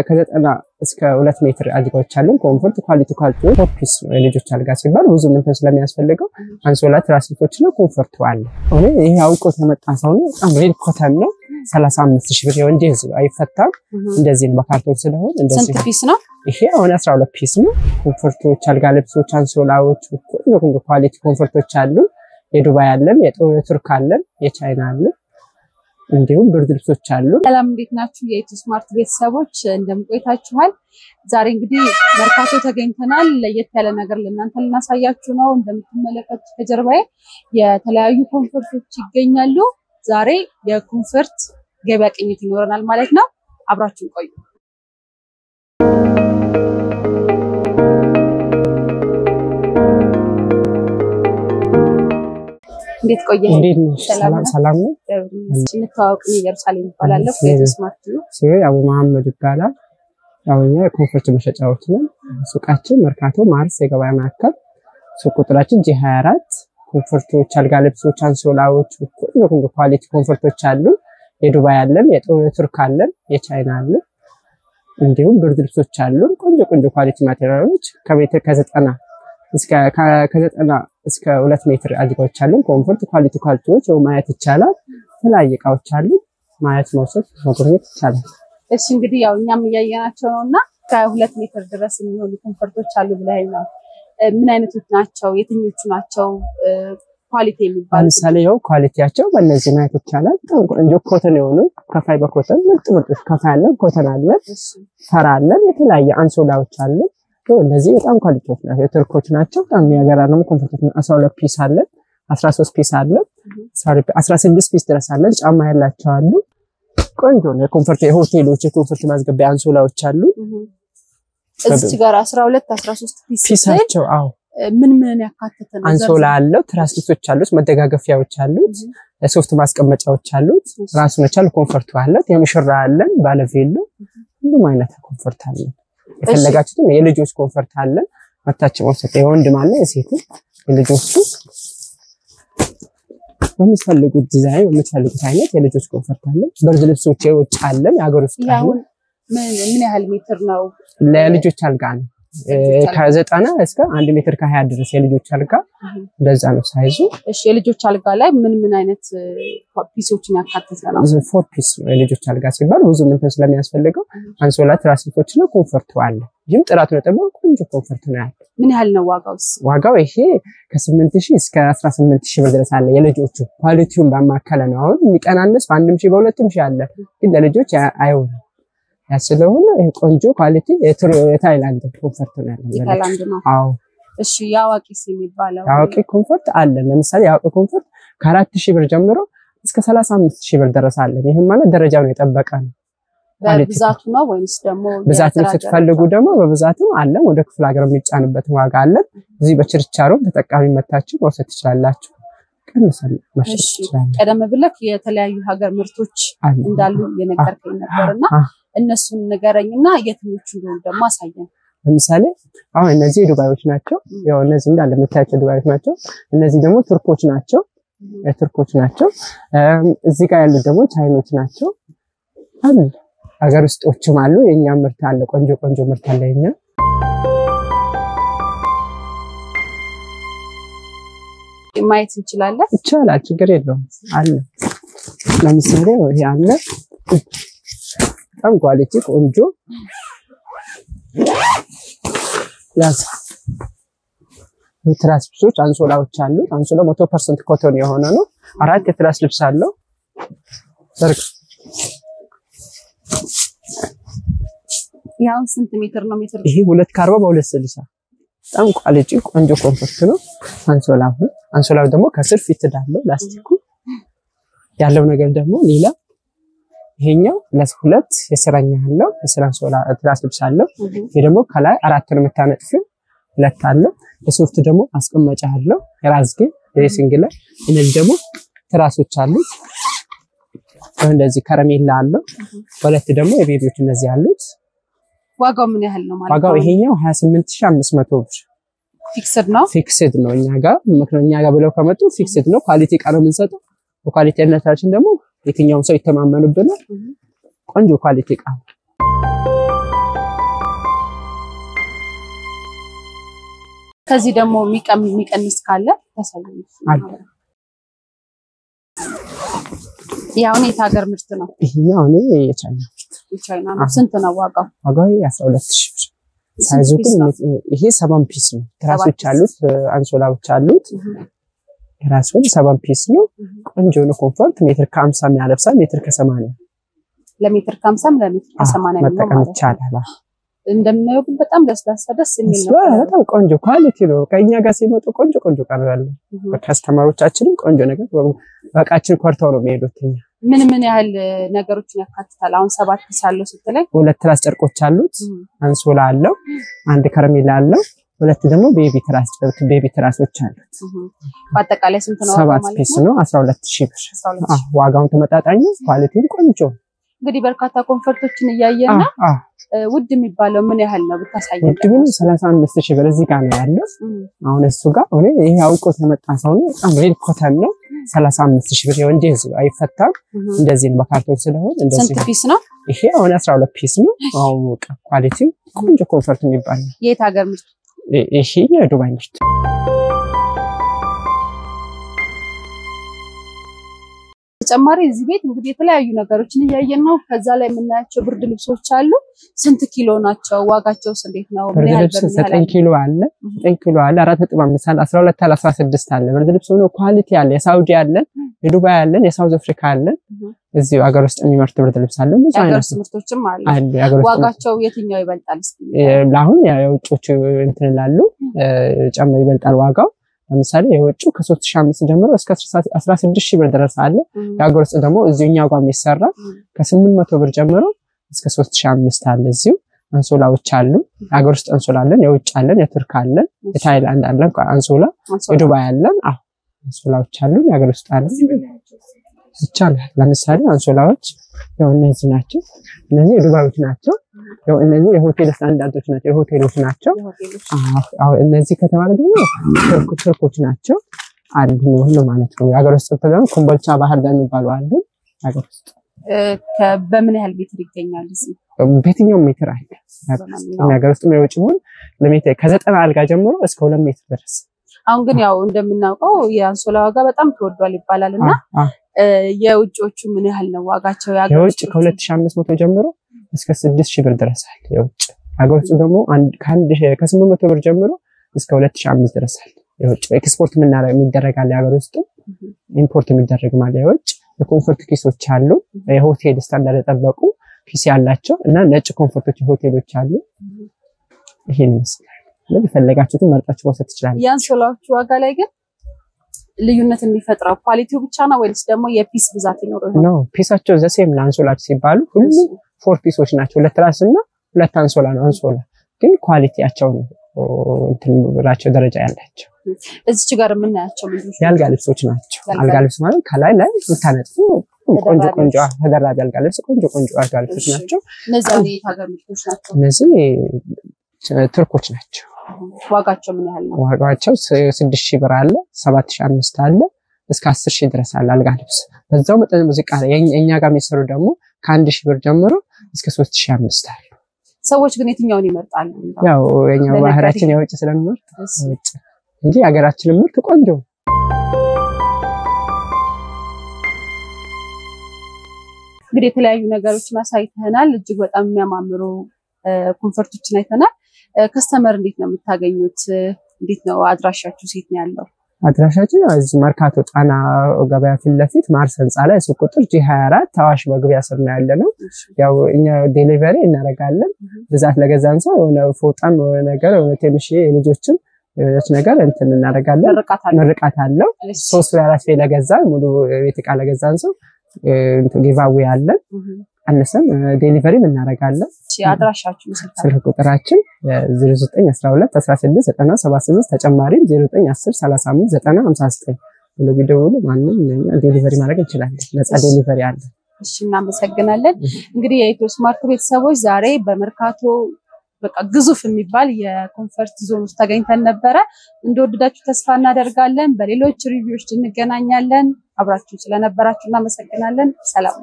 ከዘጠና እስከ 2 ሜትር አልጋዎች አሉ ኮምፎርት ኳሊቲ ቶፕስ ነው የልጆች አልጋ ሲባል ብዙ ምን ስለሚያስፈልገው አንሶላ ትራስፎችና ኮምፎርት አለ ይሄ አውቆ ተመጣ ሰው ነው በጣም ሬድ ኮተን ነው 35000 ብር ነው እንደዚህ አይፈታም እንደዚህ ነው በካርቶን ስለሆነ እንደዚህ ስንት ፒስ ነው ይሄ አሁን 12 ፒስ ነው ኮምፎርቶች አልጋ ልብሶች አንሶላዎች ሁሉ ኳሊቲ ኮምፎርቶች አሉ የዱባይ አለን የቱርክ አለን የቻይና አለን እንዲሁም ብርድ ልብሶች አሉ ሰላም እንዴት ናችሁ የኢትዮ ስማርት ቤተሰቦች እንደምቆይታችኋል ዛሬ እንግዲህ መርካቶ ተገኝተናል ለየት ያለ ነገር ለእናንተ ልናሳያችሁ ነው እንደምትመለከቱት ከጀርባዬ የተለያዩ ኮምፎርቶች ይገኛሉ ዛሬ የኮምፎርት ገበያ ቅኝት ይኖረናል ማለት ነው አብራችሁ ቆዩ እንዴት ቆየህ ሰላም ነው እንታወቅ ኢየሩሳሌም ይባላል የኢትዮ ስማርት ነው አቡ መሐመድ ይባላል ያውኛ የኮምፎርት መሸጫዎች ነው ሱቃችን መርካቶ ማርስ የገበያ ማዕከል ሱቅ ቁጥራችን G24 ኮምፎርቶች አልጋ ልብሶች አንሶላዎች ሁሉ ኳሊቲ ኮምፎርቶች አሉ የዱባይ አለን የቱርክ አለን የቻይና አለን እንዲሁም ብርድ ልብሶች አሉ ቆንጆ ኳሊቲ ማቴሪያሎች ከሜትር ከ90 እስከ 2 ሜትር አልጋዎች አሉ ኮምፎርት ኳሊቲዎች ማየት ይቻላል ተለያየ እቃዎች አሉ ማየት መውሰድ መጎብኘት ይቻላል እሺ እንግዲህ ያው እኛም ያያናቸው ነውና ከ2 ሜትር ድረስ የሚሆኑ ኮምፎርቶች አሉ ብለኸኝ ነው ምን አይነቶች ናቸው የትኞቹ ናቸው ኳሊቲ የሚባሉ ለምሳሌ ያው ኳሊቲያቸው በእነዚህ ማየት ይቻላል ቆንጆ ኮተን የሆኑ ከፋይበር ኮተን ምርጥ ከፋይ አለ ኮተን አለ ፈራ አለ የተለያየ አንሶላዎች አሉ እንደዚህ በጣም ኳሊቲዎች ናቸው የቱርኮች ናቸው በጣም ያገራነው ኮምፎርት 12 ፒስ አለ 13 ፒስ አለ 16 ፒስ ድረስ አለ ጫማ ያላቸው አሉ ቆንጆ ነው የኮምፎርት የሆቴሎች የኮምፎርት ማስገቢያ አንሶላዎች አሉ እዚህ ጋር 12 13 ፒሳቸው አዎ ምን ያካተተ ነው አንሶላ አለው ትራስሊቶች አሉት መደጋገፊያዎች አሉት ሶፍት ማስቀመጫዎች አሉት ራሱን የቻለ ኮምፎርት አለው የምሽራ አለን ባለቬሎ ሁሉም አይነት ኮምፎርት አለ የፈለጋችሁት የልጆች ኮምፎርት አለ መታችሁ ወሰተ የወንድ ማለት የሴት የልጆቹ በሚፈልጉት ዲዛይን በሚፈልጉት አይነት የልጆች ኮምፎርት አለ ብርድ ልብሶች የውጭ አለ የሀገር ውስጥ አለ ምን ያህል ሜትር ነው ለልጆች አልጋ ነው ከ90 እስከ 1 ሜትር ከ20 ድረስ የልጆች አልጋ እንደዛ ነው ሳይዙ እሺ የልጆች አልጋ ላይ ምን አይነት ፒሶችን ያካተተ ነው 4 ፒስ የልጆች አልጋ ሲባል ብዙ ምን ስለሚያስፈልገው አንሶላ ትራስፎች ነው ኮምፎርት አለ ይህም ጥራቱ ነው ተባው ቆንጆ ኮምፎርት ነው ያለው ምን ያህል ነው ዋጋው ይሄ ከ8000 እስከ 18000 ብር ድረስ አለ የልጆቹ ኳሊቲውን በማከለ ነው አሁን የሚቀናነስ በ1000 በ2000 አለ ግን ለልጆች አይሆንም ያስለሆነ ቆንጆ ኳሊቲ የታይላንድ ኮምፎርት ነው ያለው የታይላንድ ነው አዎ እሺ ያዋቂስ የሚባለው ያዋቂ ኮምፎርት አለ ለምሳሌ ያዋቂ ኮምፎርት ከ4000 ብር ጀምሮ እስከ 35000 ብር ድረስ አለ ይሄን ማለት ደረጃውን የጠበቀ ነው በብዛቱ ነው ወይስ ደግሞ በብዛት ስትፈልጉ ደግሞ በብዛትም አለ ወደ ክፍለ ሀገር የሚጫንበት ዋጋ አለ እዚህ በችርቻሮ ተጠቃሚ መታችሁ መውሰድ ትችላላችሁ ቀንሰን ማሽሽ ይችላል ቀደም ብለክ የተለያዩ ሀገር ምርቶች እንዳሉ የነገርከኝ ነበርና እነሱን ንገረኝና የትኞቹ እንደሆነ ደግሞ አሳየን ለምሳሌ አሁን እነዚህ ዱባዮች ናቸው ያው እነዚህ እንዳለ የምታያቸው ዱባዮች ናቸው እነዚህ ደግሞ ቱርኮች ናቸው እዚህ ጋር ያሉት ደግሞ ቻይኖች ናቸው አለ ሀገር ውስጦችም አሉ የኛ ምርት አለ ቆንጆ ምርት አለ የኛ ማየት እንችላለን ይቻላል ችግር የለውም አለ ለምሳሌ ይሄ አለ በጣም ኳሊቲ ቆንጆ ያስ ትራስ ልብሶች አንሶላዎች አሉ አንሶላ 100% ኮቶን የሆነ ነው አራት የትራስ ልብስ አለው ሰርክ ያው ስንት ሜትር ነው ሜትር ይሄ 240 በ260 በጣም ኳሊቲ ቆንጆ ኮምፎርት ነው አንሶላው ደግሞ ከስር ፊት ዳለው ላስቲኩ ያለው ነገር ደግሞ ሌላ ይሄኛው ለሁለት የስራኛ አለው የስራ አንሶላ ትራስ ልብስ አለው ይሄ ደግሞ ከላይ አራት ነው መታነጥፊው ሁለት አለው የሶፍት ደግሞ አስቀመጫ አለው የራስጌ ድሬሲንግ ላይ እነዚህ ደግሞ ትራሶች አሉት እንደዚህ ከረሜላ አለው ሁለት ደግሞ የቤቢዎች እነዚህ አሉት ዋጋው ምን ያህል ነው ማለት ዋጋው ይሄኛው 28500 ብር ፊክስድ ነው እኛ ጋር ምክንያኛ ጋር ብለው ከመጡ ፊክስድ ነው ኳሊቲ ቃል ነው የምንሰጠው ኳሊቲነታችን ደግሞ የትኛውም ሰው ይተማመኑብናል ቆንጆ ኳሊቲ ቃል ከዚህ ደግሞ የሚቀንስ ካለ ታሳዩኝ አለ። ያው ነው የሀገር ምርት ነው። ይሄኛው ነው የቻይና ምርት። የቻይና ነው። ስንት ነው ዋጋው? ዋጋው 12000 ብር። ሳይዙ ግን ይሄ 7 ፒስ ነው። ትራሶች አሉት፣ አንሶላዎች አሉት። ራሱን 7 ፒስ ነው። ቆንጆ ነው። ኮምፎርት ሜትር ከ50 የሚያለብሳል፣ ሜትር ከ80 ለሜትር ከ50 ለሜትር ከ80 ነው መጠቀም ይቻላል። እንደምናየው ግን በጣም ደስ የሚል ነው። በጣም ቆንጆ ኳሊቲ ነው። ከኛ ጋር ሲመጡ ቆንጆ ቀርባለ። በከስተመሮቻችንም ቆንጆ ነገር በቃችን ኮርተው ነው የሚሄዱት። ምን ያህል ነገሮችን ያካትታል? አሁን 7 ፒስ አለው ስትለኝ 2 ትራስ ጨርቆች አሉት፣ አንሶላ አለው፣ 1 ከረሜላ አለው፣ 2 ደግሞ ቤቢ ትራሶች አሉት። በአጠቃላይ ስንት ነው? 7 ፒስ ነው 12000 ብር። ዋጋውን ተመጣጣኝ ነው። ኳሊቲው ቆንጆ። እንግዲህ በርካታ ኮንፈርቶችን እያየና ውድ የሚባለው ምን ያህል ነው ብታሳየኝ? ውድ ግን 35000 ብር እዚህ ጋር ነው ያለው። አሁን እሱ ጋር ይሄ አውቆት የመጣ ሰው ነው። በጣም ሬድ ኮተን ነው 35000 ብር። ይሄው እንደዚህ አይፈታም። እንደዚህ ነው በካርቶን ስለሆነ እንደዚህ። ስንት ፒስ ነው? ይሄ አሁን 12 ፒስ ነው። አሁን ኳሊቲው ቆንጆ ኮንፈርት የሚባል ነው። የት ሀገር ምርት? ይሄ የዱባይ ምርት። ተጨማሪ እዚህ ቤት እንግዲህ የተለያዩ ነገሮችን እያየን ነው። ከዛ ላይ የምናያቸው ብርድ ልብሶች አሉ። ስንት ኪሎ ናቸው? ዋጋቸውስ እንዴት ነው? ምን ያህል ብር? 9 ኪሎ አለ፣ 9 ኪሎ አለ፣ 4.5 አለ፣ 12 አለ፣ 16 አለ። ብርድ ልብስ ሆኖ ኳሊቲ አለ። የሳውዲ አለን፣ የዱባይ አለን፣ የሳውዝ አፍሪካ አለን። እዚህ ሀገር ውስጥ የሚመርት ብርድ ልብስ አለ። ብዙ አይነት ምርቶችም አሉ። ዋጋቸው የትኛው ይበልጣል? ለአሁን የውጮቹ እንትን ይላሉ፣ ጨምሮ ይበልጣል ዋጋው። ለምሳሌ የውጭ ከ3500 ጀምሮ እስከ 16000 ብር ድረስ አለ። የሀገር ውስጥ ደግሞ እዚህኛው ጋር የሚሰራ ከ800 ብር ጀምሮ እስከ 3500 አለ። እዚሁ አንሶላዎች አሉ። የሀገር ውስጥ አንሶላ አለን፣ የውጭ አለን፣ የቱርክ አለን፣ የታይላንድ አለን አንሶላ፣ የዱባይ አለን። አንሶላዎች አሉ፣ የሀገር ውስጥ አለን ይቻላል። ለምሳሌ አንሶላዎች ያው እነዚህ ናቸው። እነዚህ የዱባዮች ናቸው። ያው እነዚህ የሆቴል ስታንዳርዶች ናቸው፣ የሆቴሎች ናቸው። እነዚህ ከተባለ ደግሞ ቱርኮች ናቸው አሉ ሁሉ ማለት ነው። የሀገር ውስጥ ደግሞ ኮምቦልቻ ባህር ዳር የሚባሉ አሉ። ሀገር ውስጥ በምን ያህል ሜትር ይገኛል? እዚህ በየትኛው ሜትር አለ። የሀገር ውስጥ የውጭ ሆን ለሜትር ከ90 አልጋ ጀምሮ እስከ 2 ሜትር ድረስ። አሁን ግን ያው እንደምናውቀው የአንሶላ ዋጋ በጣም ተወዷል ይባላልና የውጭዎቹ ምን ያህል ነው ዋጋቸው? የውጭ ከ2500 ጀምሮ እስከ 6000 ብር ድረስ አለ የውጭ። ሀገር ውስጥ ደግሞ ከ800 ብር ጀምሮ እስከ 2005 ድረስ አለ የውጭ። ኤክስፖርት የሚደረጋል፣ የሀገር ውስጥ ኢምፖርት የሚደረግ ማለት የውጭ። የኮምፎርት ኪሶች አሉ፣ የሆቴል ስታንዳርድ የጠበቁ ኪስ ያላቸው እና ነጭ ኮምፎርቶች ሆቴሎች አሉ። ይሄን ይመስላል። ለፈለጋችሁት መርጣችሁ መውሰድ ትችላላችሁ። የአንሶላዎቹ ዋጋ ላይ ግን ልዩነት የሚፈጥረው ኳሊቲው ብቻ ነው ወይስ ደግሞ የፒስ ብዛት ይኖረው? ነው ፒሳቸው ዘሴም ለአንሶላዎች ሲባሉ ሁሉ 4 ፒሶች ናቸው። 2 ትራስ እና 2 አንሶላ ነው። አንሶላ ግን ኳሊቲያቸው ነው እንትን ብራቸው ደረጃ ያላቸው። እዚች ጋር የምናያቸው ምንድነው? የአልጋ ልብሶች ናቸው። አልጋ ልብስ ማለት ከላይ ላይ የምታነጥፉ ቆንጆ ተደራቢ አልጋ ልብስ፣ ቆንጆ አልጋ ልብሶች ናቸው። እነዚህ የሀገር ምርቶች ናቸው። እነዚህ ቱርኮች ናቸው። ዋጋቸው ምን ያህል ነው? ዋጋቸው 6000 ብር አለ፣ 7500 አለ፣ እስከ 10000 ድረስ አለ አልጋ ልብስ። በዛው መጠን ሙዚቃ እኛ ጋር የሚሰሩ ደግሞ ከ1000 ብር ጀምሮ እስከ 3500 አለ። ሰዎች ግን የትኛውን ይመርጣሉ? ያው የኛው ባህራችን የውጭ ስለሚመርጥ ውጭ እንጂ ሀገራችን ምርት ቆንጆ። እንግዲህ የተለያዩ ነገሮችን አሳይተናል። እጅግ በጣም የሚያማምሩ ኮንፈርቶችን አይተናል። ከስተመር እንዴት ነው የምታገኙት? እንዴት ነው አድራሻችሁ? ሴት ነው ያለው? አድራሻችን እዚህ መርካቶ ጣና ገበያ ፊት ለፊት ማርስ ህንጻ ላይ ሱቅ ቁጥር G24 አዋሽ መግቢያ ስር ነው ያለነው። ያው እኛ ዴሊቨሪ እናደርጋለን። ብዛት ለገዛን ሰው የሆነ ፎጣም ነገር የሆነ ትንሽ የልጆችም የሆነች ነገር እንትን እናደርጋለን። ምርቃት አለው። 3 ወይ 4 ለገዛን ሙሉ ቤት ዕቃ ለገዛን ሰው ጊቫዌ አለን። አንሰም ዴሊቨሪ እናደርጋለን። አድራሻችሁ ስልክ ቁጥራችን 0912169078 ተጨማሪም 0910359059 ብሎ ቢደውሉ ማንንም ዴሊቨሪ ማድረግ እንችላለን። ነፃ ዴሊቨሪ አለ። እሺ እናመሰግናለን። እንግዲህ የኢትዮ ስማርት ቤተሰቦች ዛሬ በመርካቶ በቃ ግዙፍ የሚባል የኮንፈርት ዞን ውስጥ ተገኝተን ነበረ። እንደወደዳችሁ ተስፋ እናደርጋለን። በሌሎች ሪቪውዎች እንገናኛለን። አብራችሁ ስለነበራችሁ እናመሰግናለን። ሰላም።